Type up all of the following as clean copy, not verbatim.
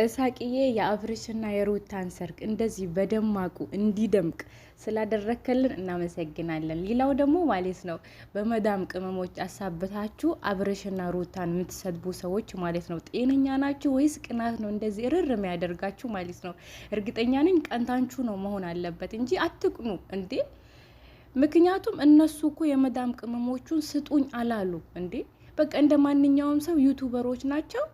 እሳቅዬ የአብርሽና የሩታን ሰርግ እንደዚህ በደማቁ እንዲደምቅ ስላደረከልን እናመሰግናለን። ሌላው ደግሞ ማለት ነው በመዳም ቅመሞች አሳብታችሁ አብርሽና ሩታን የምትሰድቡ ሰዎች ማለት ነው ጤነኛ ናችሁ ወይስ ቅናት ነው እንደዚህ ርር የሚያደርጋችሁ ማለት ነው? እርግጠኛ ነኝ ቀንታችሁ ነው መሆን አለበት እንጂ አትቅኑ እንዴ። ምክንያቱም እነሱ እኮ የመዳም ቅመሞቹን ስጡኝ አላሉ እንዴ። በቃ እንደ ማንኛውም ሰው ዩቱበሮች ናቸው።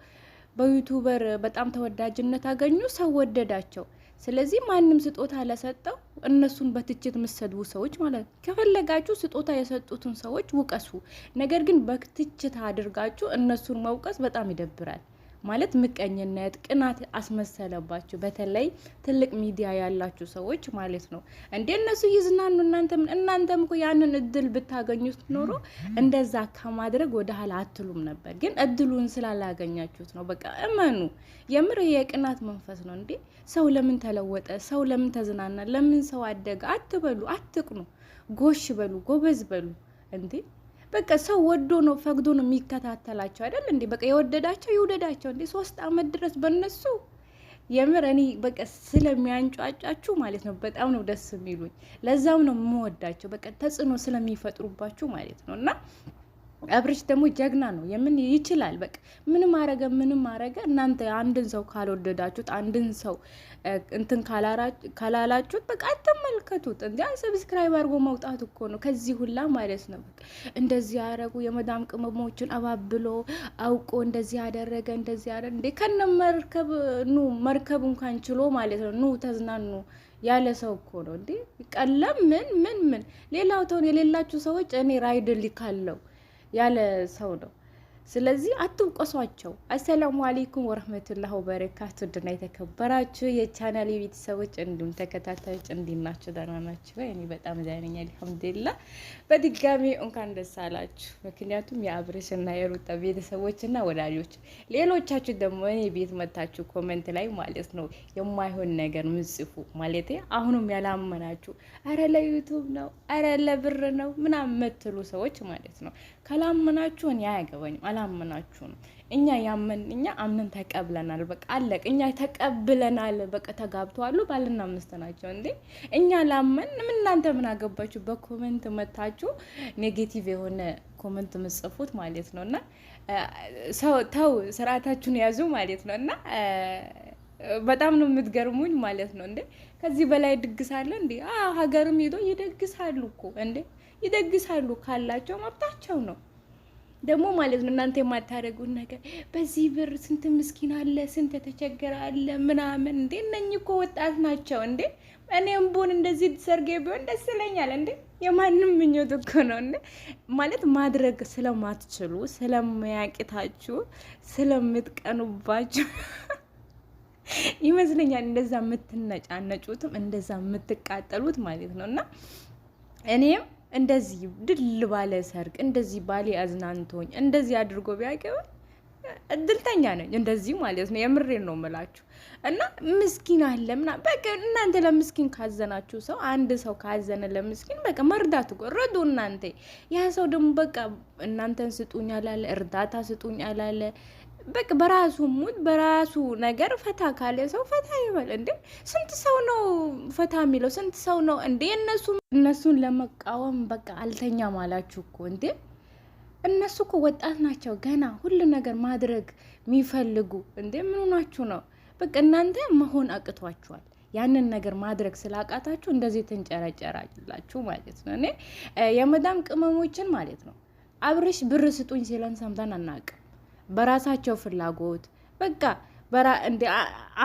በዩቱበር በጣም ተወዳጅነት አገኙ፣ ሰው ወደዳቸው። ስለዚህ ማንም ስጦታ ለሰጠው እነሱን በትችት የምትሰድቡ ሰዎች ማለት ነው ከፈለጋችሁ ስጦታ የሰጡትን ሰዎች ውቀሱ። ነገር ግን በትችት አድርጋችሁ እነሱን መውቀስ በጣም ይደብራል። ማለት ምቀኝነት፣ ቅናት አስመሰለባችሁ። በተለይ ትልቅ ሚዲያ ያላችሁ ሰዎች ማለት ነው እንዴ እነሱ ይዝናኑ፣ እናንተም እኮ ያንን እድል ብታገኙት ኖሮ እንደዛ ከማድረግ ወደ ኋላ አትሉም ነበር። ግን እድሉን ስላላገኛችሁት ነው። በቃ እመኑ። የምር የቅናት መንፈስ ነው እንዴ። ሰው ለምን ተለወጠ፣ ሰው ለምን ተዝናና፣ ለምን ሰው አደገ አትበሉ፣ አትቅኑ። ጎሽ በሉ፣ ጎበዝ በሉ እንዴ። በቃ ሰው ወዶ ነው ፈቅዶ ነው የሚከታተላቸው አይደል እንዴ? በቃ የወደዳቸው ይውደዳቸው እንዴ 3 አመት ድረስ በእነሱ የምር እኔ በቃ ስለሚያንጫጫችሁ ማለት ነው በጣም ነው ደስ የሚሉኝ። ለዛም ነው የምወዳቸው። በቃ ተጽዕኖ ስለሚፈጥሩባችሁ ማለት ነው። እና አብርሽ ደግሞ ጀግና ነው። የምን ይችላል። በቃ ምንም አረገ እናንተ አንድን ሰው ካልወደዳችሁት፣ አንድን ሰው እንትን ካላላችሁት በቃ አትመልከቱት። እንዴ ሰብስክራይብ አድርጎ መውጣት እኮ ነው ከዚህ ሁላ ማለት ነው። በቃ እንደዚህ ያረጉ የመዳም ቅመሞችን አባብሎ አውቆ እንደዚህ ያደረገ እንዴ ከነ መርከብ እንኳን ችሎ ማለት ነው ኑ ተዝናኑ ያለ ሰው እኮ ነው እንዴ። ቀለም ምን ሌላው ተውን የሌላችሁ ሰዎች እኔ ራይድ ልካለው ያለ ሰው ነው። ስለዚህ አትውቀሷቸው። አሰላሙ አለይኩም ወራህመቱላሂ ወበረካቱ። ድና የተከበራችሁ የቻናል ቤተሰቦች እንዲሁም ተከታታዮች እንዲናችሁ ደህና ናችሁ? እኔ በጣም ደህና ነኝ አልሐምዱሊላህ። በድጋሚ እንኳን ደስ አላችሁ። ምክንያቱም የአብርሽና የሩታ ቤተሰቦችና ወዳጆች፣ ሌሎቻችሁ ደግሞ እኔ ቤት መታችሁ ኮሜንት ላይ ማለት ነው የማይሆን ነገር ምጽፉ ማለት አሁንም ያላመናችሁ አረ ለዩቲዩብ ነው አረ ለብር ነው ምናምን የምትሉ ሰዎች ማለት ነው ካላመናችሁ እኔ አያገባኝም። አላመናችሁም። እኛ አምነን ተቀብለናል። በቃ አለቅ። እኛ ተቀብለናል። በቃ ተጋብተዋል። ባልና ሚስት ናቸው እንዴ። እኛ ላመን እናንተ ምን አገባችሁ? በኮሜንት መታችሁ ኔጌቲቭ የሆነ ኮሜንት ምጽፉት ማለት ነውና ተው ስርዓታችሁን ያዙ ማለት ነውና በጣም ነው የምትገርሙኝ ማለት ነው እንዴ። ከዚህ በላይ ድግስ አለ እንዴ? ሀገርም ሄዶ ይደግሳሉ እኮ እንዴ። ይደግሳሉ ካላቸው መብታቸው ነው። ደግሞ ማለት ነው እናንተ የማታደርጉት ነገር በዚህ ብር ስንት ምስኪን አለ፣ ስንት ተቸገረ አለ ምናምን እንዴ። እነኚህ እኮ ወጣት ናቸው እንዴ። እኔም ቡን እንደዚህ ሰርጌ ቢሆን ደስ ይለኛል እንዴ። የማንም ምኞት እኮ ነው እንዴ። ማለት ማድረግ ስለማትችሉ ስለማያቂታችሁ ስለምትቀኑባችሁ ይመስለኛል እንደዛ የምትነጫነጩትም እንደዛ የምትቃጠሉት ማለት ነውና እኔም እንደዚህ ድል ባለ ሰርግ እንደዚህ ባሌ አዝናንቶኝ እንደዚህ አድርጎ ቢያቀው እድልተኛ ነኝ እንደዚህ ማለት ነው። የምሬን ነው የምላችሁ። እና ምስኪን አለ ምናምን በቃ እናንተ ለምስኪን ካዘናችሁ ሰው አንድ ሰው ካዘነ ለምስኪን በቃ መርዳት እኮ ረዱ እናንተ። ያ ሰው ደግሞ በቃ እናንተን ስጡኝ አላለ፣ እርዳታ ስጡኝ አላለ። በቃ በራሱ ሙድ በራሱ ነገር ፈታ ካለ ሰው ፈታ ይበል እንዴ። ስንት ሰው ነው ፈታ የሚለው? ስንት ሰው ነው እንዴ? እነሱን ለመቃወም በቃ አልተኛም አላችሁ እኮ እንዴ። እነሱ እኮ ወጣት ናቸው ገና ሁሉ ነገር ማድረግ የሚፈልጉ እንዴ። ምን ሆናችሁ ነው? በቃ እናንተ መሆን አቅቷችኋል። ያንን ነገር ማድረግ ስላቃታችሁ እንደዚህ ትንጨረጨራላችሁ ማለት ነው። እኔ የመዳም ቅመሞችን ማለት ነው አብርሽ ብር ስጡኝ ሲለን ሰምተን አናውቅም። በራሳቸው ፍላጎት በቃ እንደ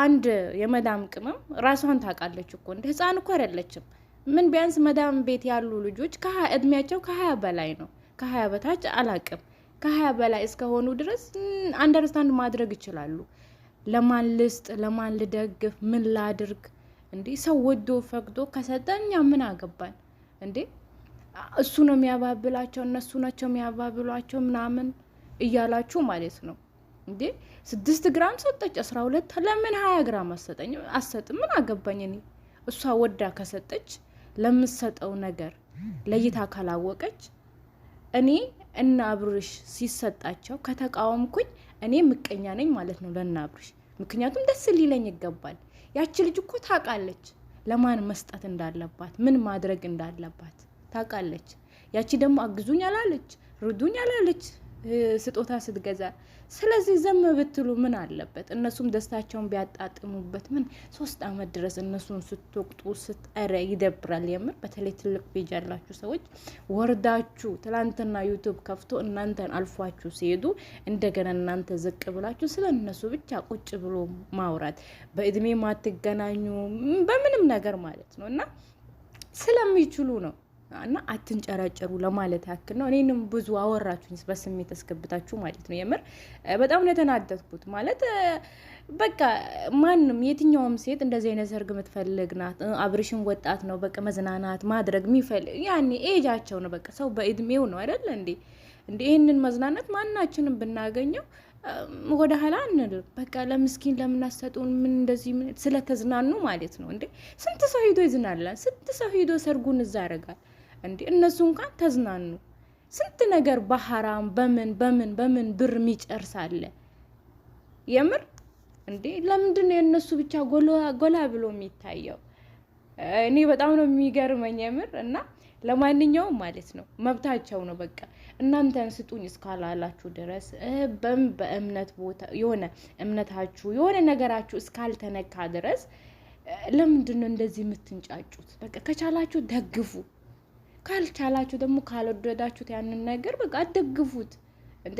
አንድ የመዳም ቅመም ራሷን ታውቃለች እኮ እንደ ህፃን እኮ አይደለችም። ምን ቢያንስ መዳም ቤት ያሉ ልጆች እድሜያቸው ከ20 በላይ ነው። ከ20 በታች አላቅም። ከ20 በላይ እስከሆኑ ድረስ አንደርስታንድ ማድረግ ይችላሉ። ለማን ልስጥ፣ ለማን ልደግፍ፣ ምን ላድርግ እንዴ? ሰው ወዶ ፈቅዶ ከሰጠኛ ምን አገባን እንዴ? እሱ ነው የሚያባብላቸው፣ እነሱ ናቸው የሚያባብሏቸው ምናምን እያላችሁ ማለት ነው እንዴ? 6 ግራም ሰጠች 12 ለምን 20 ግራም አሰጥም? ምን አገባኝ እኔ። እሷ ወዳ ከሰጠች ለምትሰጠው ነገር ለይታ ካላወቀች እኔ እና አብርሽ ሲሰጣቸው ከተቃወምኩኝ እኔ ምቀኛ ነኝ ማለት ነው ለና አብርሽ። ምክንያቱም ደስ ሊለኝ ይገባል። ያቺ ልጅ እኮ ታውቃለች ለማን መስጠት እንዳለባት፣ ምን ማድረግ እንዳለባት ታውቃለች። ያቺ ደግሞ አግዙኝ አላለች፣ ርዱኝ አላለች ስጦታ ስትገዛ። ስለዚህ ዘም ብትሉ ምን አለበት? እነሱም ደስታቸውን ቢያጣጥሙበት። ምን 3 አመት ድረስ እነሱን ስትወቅጡ ስትረ ይደብራል። የምር በተለይ ትልቅ ፔጅ ያላችሁ ሰዎች ወርዳችሁ ትላንትና ዩቱብ ከፍቶ እናንተን አልፏችሁ ሲሄዱ እንደገና እናንተ ዝቅ ብላችሁ ስለ እነሱ ብቻ ቁጭ ብሎ ማውራት፣ በእድሜ ማትገናኙ በምንም ነገር ማለት ነው። እና ስለሚችሉ ነው እና አትንጨረጨሩ ለማለት ያክል ነው። እኔንም ብዙ አወራችሁኝ በስሜት አስገብታችሁ ማለት ነው። የምር በጣም ነው የተናደድኩት። ማለት በቃ ማንም የትኛውም ሴት እንደዚህ አይነት ሰርግ የምትፈልግ ናት። አብርሽን ወጣት ነው፣ በቃ መዝናናት ማድረግ የሚፈልግ ያኔ ኤጃቸው ነው። በቃ ሰው በእድሜው ነው አይደል እንዴ? ይህንን መዝናናት ማናችንም ብናገኘው ወደ ኋላ እንል። በቃ ለምስኪን ለምናሰጡን ምን እንደዚህ ስለተዝናኑ ማለት ነው እንዴ? ስንት ሰው ሄዶ ይዝናላል? ስንት ሰው ሄዶ ሰርጉን እዛ ያደርጋል እንዴ? እነሱ እንኳን ተዝናኑ። ስንት ነገር በሐራም በምን ብር የሚጨርሳለ የምር እንዴ? ለምንድን ነው የእነሱ ብቻ ጎላ ብሎ የሚታየው? እኔ በጣም ነው የሚገርመኝ የምር። እና ለማንኛውም ማለት ነው መብታቸው ነው። በቃ እናንተን ስጡኝ እስካላላችሁ ድረስ በእምነት ቦታ የሆነ እምነታችሁ የሆነ ነገራችሁ እስካልተነካ ድረስ ለምንድን ነው እንደዚህ የምትንጫጩት? በቃ ከቻላችሁ ደግፉ፣ ካልቻላችሁ ደግሞ ካልወደዳችሁት ያንን ነገር በቃ አትደግፉት።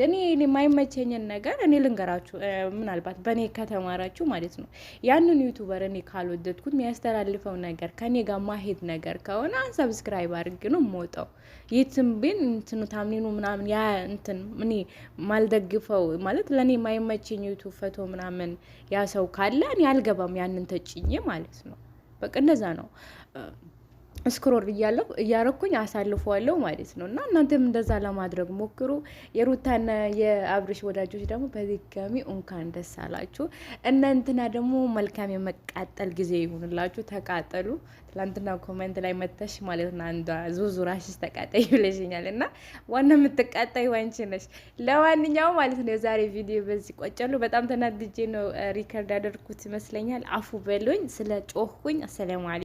እኔ የማይመቸኝን ነገር እኔ ልንገራችሁ፣ ምናልባት በእኔ ከተማራችሁ ማለት ነው። ያንን ዩቱበር እኔ ካልወደድኩት የሚያስተላልፈው ነገር ከኔ ጋር ማሄድ ነገር ከሆነ አንሰብስክራይብ አድርግ ነው የምወጣው። የትም ቢን እንትኑ ታምኒኑ ምናምን ያ እንትን እኔ ማልደግፈው ማለት ለእኔ የማይመቸኝ ዩቱብ ፈቶ ምናምን ያ ሰው ካለ እኔ አልገባም ያንን ተጭኜ ማለት ነው። በቃ እንደዛ ነው። ስክሮል እያረኩኝ አሳልፈዋለሁ ማለት ነው። እና እናንተም እንደዛ ለማድረግ ሞክሩ። የሩታና የአብርሽ ወዳጆች ደግሞ በድጋሚ እንኳን ደስ አላችሁ። እናንተና ደግሞ መልካም የመቃጠል ጊዜ ይሁንላችሁ። ተቃጠሉ። ትላንትና ኮሜንት ላይ መተሽ ማለት ነው አንዷ ዙዙ ራሽስ ተቃጣይ ብለሽኛል። እና ዋና የምትቃጣይ ዋንቺ ነሽ። ለማንኛውም ማለት ነው የዛሬ ቪዲዮ በዚህ ቆጨሉ። በጣም ተናድጄ ነው ሪከርድ ያደርኩት ይመስለኛል። አፉ በሉኝ ስለ ጮህኩኝ። አሰላሙ አለይኩም።